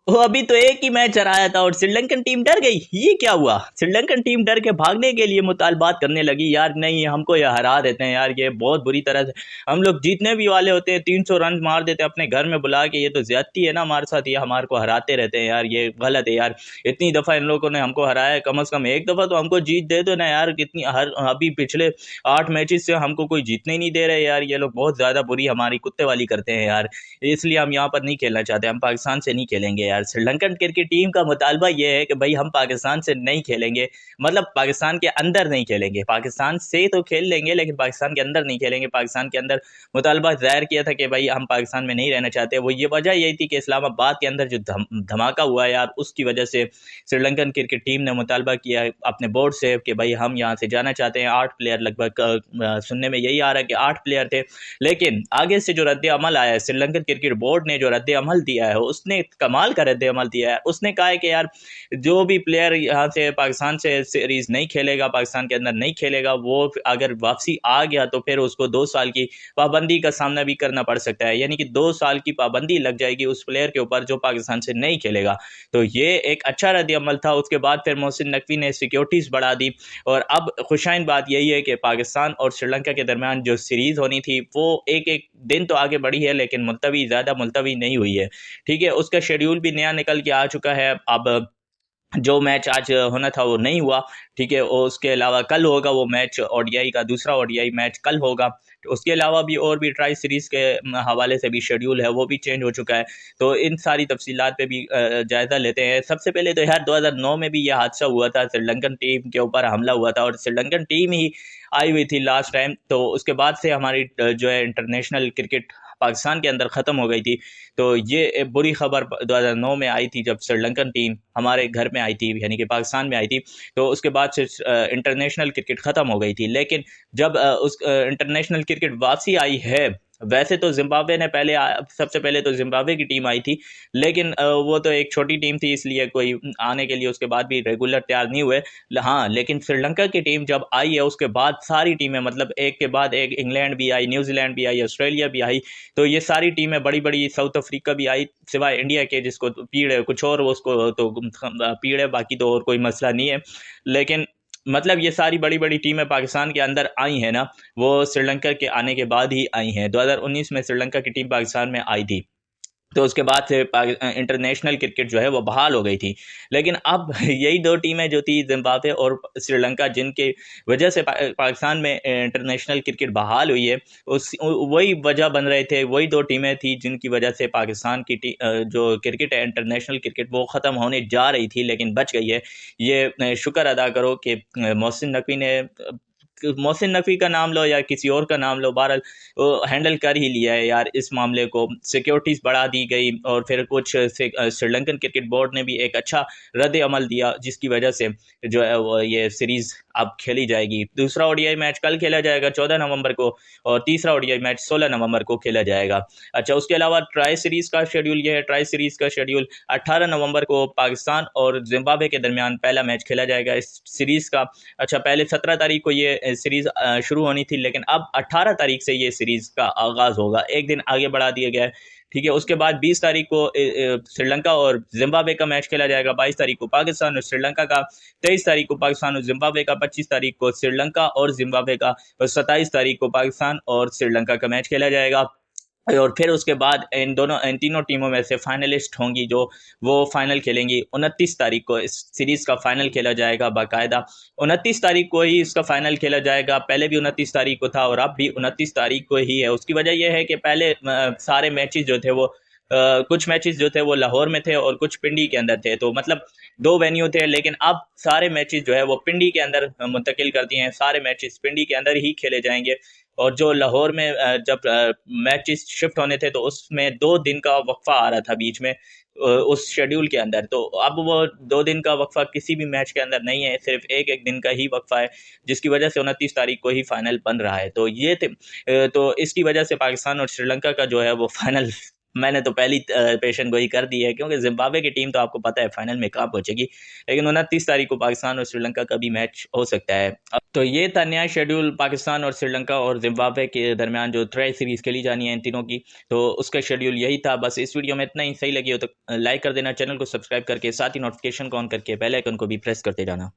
वो अभी तो एक ही मैच हराया था और श्रीलंकन टीम डर गई। ये क्या हुआ? श्रीलंकन टीम डर के भागने के लिए मुतालबात करने लगी, यार नहीं हमको ये हरा देते हैं यार, ये बहुत बुरी तरह से हम लोग जीतने भी वाले होते हैं, 300 रन मार देते हैं अपने घर में बुला के, ये तो ज्यादती है ना हमारे साथ, ये हमारे को हराते रहते हैं यार, ये गलत है यार। इतनी दफा इन लोगों ने हमको हराया है, कम से कम एक दफा तो हमको जीत दे दो ना यार। कितनी हर अभी पिछले 8 मैचेस से हमको कोई जीतने ही नहीं दे रहे यार, ये लोग बहुत ज्यादा बुरी हमारी कुत्ते वाली करते हैं यार। इसलिए हम यहाँ पर नहीं खेलना चाहते, हम पाकिस्तान से नहीं खेलेंगे यार। श्रीलंकन क्रिकेट टीम का मुतालबा ये है कि भाई हम पाकिस्तान से नहीं खेलेंगे, मतलब पाकिस्तान के अंदर नहीं खेलेंगे, पाकिस्तान से तो खेल लेंगे लेकिन पाकिस्तान के अंदर नहीं खेलेंगे। पाकिस्तान के अंदर मुतालबा जाहिर किया था कि भाई हम पाकिस्तान में नहीं रहना चाहते। वो ये वजह यही थी कि इस्लामाबाद के अंदर जो धमाका हुआ है यार, उसकी वजह से श्रीलंकन क्रिकेट टीम ने मुतालबा किया है अपने बोर्ड से कि भाई हम यहाँ से जाना चाहते हैं। 8 प्लेयर लगभग सुनने में यही आ रहा है कि 8 प्लेयर थे, लेकिन आगे से जो रद्द अमल आया है, श्रीलंकन क्रिकेट बोर्ड ने जो रद्द अमल दिया है उसने कमाल का रद्द अमल दिया है। उसने कहा है कि यार जो भी प्लेयर यहाँ से पाकिस्तान से सीरीज नहीं खेलेगा, पाकिस्तान के अंदर नहीं खेलेगा, वो अगर वापसी आ गया तो फिर उसको 2 साल की पाबंदी का सामना भी करना पड़ सकता है, यानी कि 2 साल की पाबंदी लग जाएगी उस प्लेयर के ऊपर जो पाकिस्तान से नहीं खेलेगा। तो ये एक अच्छा रद्द अमल था। उसके बाद फिर मोहसिन नकवी ने सिक्योरिटीज बढ़ा दी और अब खुशाइन बात यही है कि पाकिस्तान और श्रीलंका के दरमियान जो सीरीज होनी थी वो एक एक दिन तो आगे बढ़ी है, लेकिन मुलतवी ज़्यादा मुलतवी नहीं हुई है। ठीक है, उसका शेड्यूल भी नया निकल के आ चुका है। अब जो मैच आज होना था वो नहीं हुआ। ठीक है, और उसके अलावा कल होगा वो मैच, ओडीआई का दूसरा ओडीआई मैच कल होगा। तो उसके अलावा भी और भी ट्राई सीरीज के हवाले से भी शेड्यूल है वो भी चेंज हो चुका है। तो इन सारी तफसीलात पे भी जायजा लेते हैं। सबसे पहले तो यार 2009 में भी यह हादसा हुआ था, श्रीलंकन टीम के ऊपर हमला हुआ था और श्रीलंकन टीम ही आई हुई थी लास्ट टाइम। तो उसके बाद से हमारी जो है इंटरनेशनल क्रिकेट पाकिस्तान के अंदर ख़त्म हो गई थी। तो ये एक बुरी खबर 2009 में आई थी जब श्रीलंकन टीम हमारे घर में आई थी, यानी कि पाकिस्तान में आई थी। तो उसके बाद से इंटरनेशनल क्रिकेट ख़त्म हो गई थी। लेकिन जब उस इंटरनेशनल क्रिकेट वापसी आई है, वैसे तो जिम्बाब्वे ने सबसे पहले तो जिम्बाब्वे की टीम आई थी, लेकिन वो तो एक छोटी टीम थी इसलिए कोई आने के लिए उसके बाद भी रेगुलर तैयार नहीं हुए। हाँ, लेकिन श्रीलंका की टीम जब आई है उसके बाद सारी टीमें, मतलब एक के बाद एक, इंग्लैंड भी आई, न्यूजीलैंड भी आई, ऑस्ट्रेलिया भी आई। तो ये सारी टीमें बड़ी बड़ी, साउथ अफ्रीका भी आई सिवाय इंडिया के जिसको तो पीड़ है कुछ और, उसको तो पीड़ है, बाकी तो और कोई मसला नहीं है। लेकिन मतलब ये सारी बड़ी बड़ी टीमें पाकिस्तान के अंदर आई हैं ना, वो श्रीलंका के आने के बाद ही आई हैं। 2019 में श्रीलंका की टीम पाकिस्तान में आई थी, तो उसके बाद से इंटरनेशनल क्रिकेट जो है वो बहाल हो गई थी। लेकिन अब यही दो टीमें जो थी, जिम्बाब्वे और श्रीलंका, जिनके वजह से पाकिस्तान में इंटरनेशनल क्रिकेट बहाल हुई है, उस वही वजह बन रहे थे, वही दो टीमें थी जिनकी वजह से पाकिस्तान की जो क्रिकेट है, इंटरनेशनल क्रिकेट, वो ख़त्म होने जा रही थी लेकिन बच गई है। ये शुक्र अदा करो कि मोहसिन नकवी का नाम लो या किसी और का नाम लो, बहरहाल वो हैंडल कर ही लिया है यार इस मामले को। सिक्योरिटीज़ बढ़ा दी गई और फिर कुछ श्रीलंकन क्रिकेट बोर्ड ने भी एक अच्छा रद्द अमल दिया, जिसकी वजह से जो है वो ये सीरीज़ अब खेली जाएगी। दूसरा ओडीआई मैच कल खेला जाएगा 14 नवंबर को, और तीसरा ओडीआई मैच 16 नवंबर को खेला जाएगा। अच्छा, उसके अलावा ट्राई सीरीज़ का शेड्यूल ये है। ट्राई सीरीज़ का शेड्यूल 18 नवंबर को पाकिस्तान और जिम्बाब्वे के दरमियान पहला मैच खेला जाएगा इस सीरीज़ का। अच्छा, पहले 17 तारीख को ये सीरीज़ शुरू होनी थी, लेकिन अब 18 तारीख से ये सीरीज़ का आगाज़ होगा, एक दिन आगे बढ़ा दिया गया है। ठीक है, उसके बाद 20 तारीख को श्रीलंका और जिम्बाब्वे का मैच खेला जाएगा, 22 तारीख को पाकिस्तान और श्रीलंका का, 23 तारीख को पाकिस्तान और जिम्बाब्वे का, 25 तारीख को श्रीलंका और जिम्बाब्वे का, और 27 तारीख को पाकिस्तान और श्रीलंका का मैच खेला जाएगा। और फिर उसके बाद इन तीनों टीमों में से फाइनलिस्ट होंगी जो वो फाइनल खेलेंगी। 29 तारीख को इस सीरीज़ का फाइनल खेला जाएगा बाकायदा। 29 तारीख को ही इसका फाइनल खेला जाएगा, पहले भी 29 तारीख को था और अब भी 29 तारीख को ही है। उसकी वजह यह है कि पहले सारे मैचेस जो थे वो कुछ मैचेस जो थे वो लाहौर में थे और कुछ पिंडी के अंदर थे, तो मतलब दो वेन्यू थे। लेकिन अब सारे मैचेस जो है वो पिंडी के अंदर मुंतकिल कर दिए हैं, सारे मैचेस पिंडी के अंदर ही खेले जाएंगे। और जो लाहौर में जब मैचेस शिफ्ट होने थे तो उसमें 2 दिन का वक्फा आ रहा था बीच में उस शेड्यूल के अंदर। तो अब वो 2 दिन का वक्फा किसी भी मैच के अंदर नहीं है, सिर्फ एक एक दिन का ही वक्फा है, जिसकी वजह से 29 तारीख को ही फाइनल बन रहा है। तो ये थे तो इसकी वजह से पाकिस्तान और श्रीलंका का जो है वो फाइनल मैंने तो पहली पेशेंट गोई कर दी है, क्योंकि जिम्बाब्वे की टीम तो आपको पता है फाइनल में कहाँ पहुंचेगी, लेकिन 29 तारीख को पाकिस्तान और श्रीलंका का भी मैच हो सकता है। अब तो ये था नया शेड्यूल पाकिस्तान और श्रीलंका और जिम्बाब्वे के दरमियान जो ट्राई सीरीज खेली जानी है इन तीनों की, तो उसका शेड्यूल यही था। बस इस वीडियो में इतना ही। सही लगी हो तो लाइक कर देना, चैनल को सब्सक्राइब करके साथ ही नोटिफिकेशन को ऑन करके बेल आइकन को भी प्रेस करते जाना।